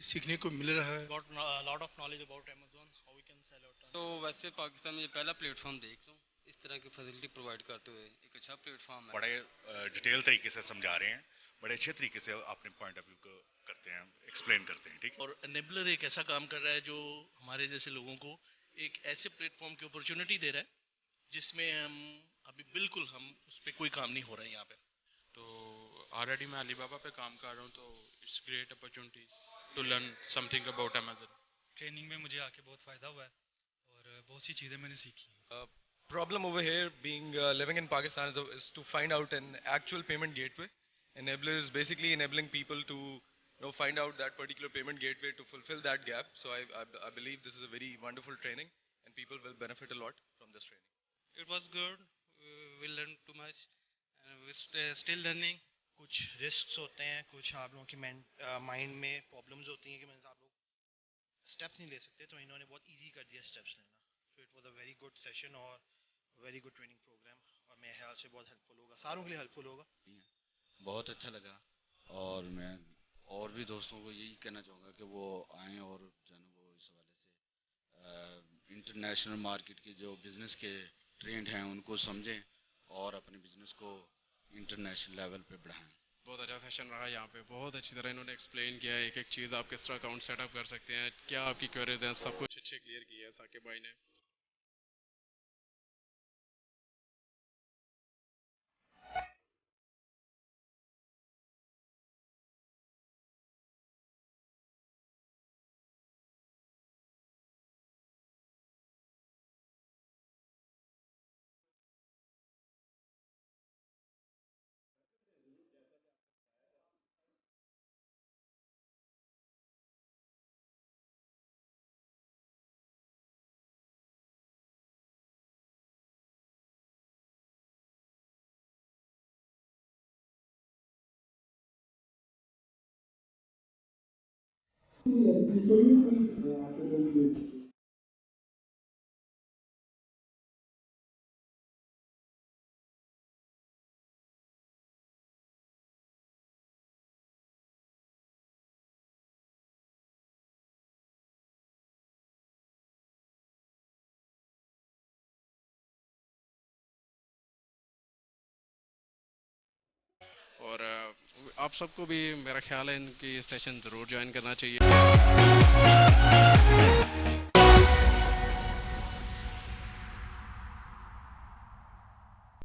सीखने को मिल रहा है। Got a lot of knowledge about Amazon, how we can sell our तो turnkey service. वैसे पाकिस्तान में ये पहला प्लेटफॉर्म देख रहा हूँ इस तरह की फैसिलिटी प्रोवाइड करते हुए। एक अच्छा प्लेटफॉर्म है। बड़े डिटेल तरीके से समझा रहे हैं, बड़े अच्छे तरीके से अपने पॉइंट ऑफ व्यू को करते हैं, एक्सप्लेन करते हैं। ठीक। और एनेबलर एक ऐसा काम कर रहा है जो हमारे जैसे लोगों को एक ऐसे प्लेटफॉर्म की अपॉर्चुनिटी दे रहा है जिसमें अभी बिल्कुल हम उस पर कोई काम नहीं हो रहा है यहाँ पे। तो ऑलरेडी मैं अलीबाबा पे काम कर रहा हूँ, तो it's great opportunity to learn something about Amazon. Training में मुझे आके बहुत फ़ायदा हुआ है और बहुत सी चीज़ें मैंने सीखी हैं। Problem over here being living in Pakistan is to find out an actual payment gateway. Enabler is basically enabling people to find out that particular payment gateway to fulfill that gap. So I believe this is a very wonderful training and people will benefit a lot from this training. It was good. We learned too much and we still learning. कुछ risk होते हैं, कुछ आप लोगों की mind में problems होती हैं कि मतलब आप लोग स्टेप्स नहीं ले सकते, तो इन्होंने बहुत इजी कर दिया स्टेप्स लेना। So it was a very good session और वेरी गुड ट्रेनिंग प्रोग्राम, और मेरे ख्याल से बहुत हेल्पफुल होगा, सारों के लिए हेल्पफुल होगा। बहुत अच्छा लगा। और मैं और भी दोस्तों को यही कहना चाहूँगा कि वो आएँ और जो है ना वो इस हवाले से इंटरनेशनल मार्केट के जो बिज़नेस के ट्रेंड हैं उनको समझें और अपने बिज़नेस को इंटरनेशनल लेवल पे बढ़ाएं। बहुत अच्छा सेशन रहा यहाँ पे, बहुत अच्छी तरह इन्होंने एक्सप्लेन किया है एक एक चीज़, आप किस तरह अकाउंट सेटअप कर सकते हैं, क्या आपकी क्वेरीज हैं, सब कुछ अच्छे क्लियर किया है साकिब भाई ने। और आप सबको भी मेरा ख्याल है इनकी सेशन ज़रूर ज्वाइन करना चाहिए।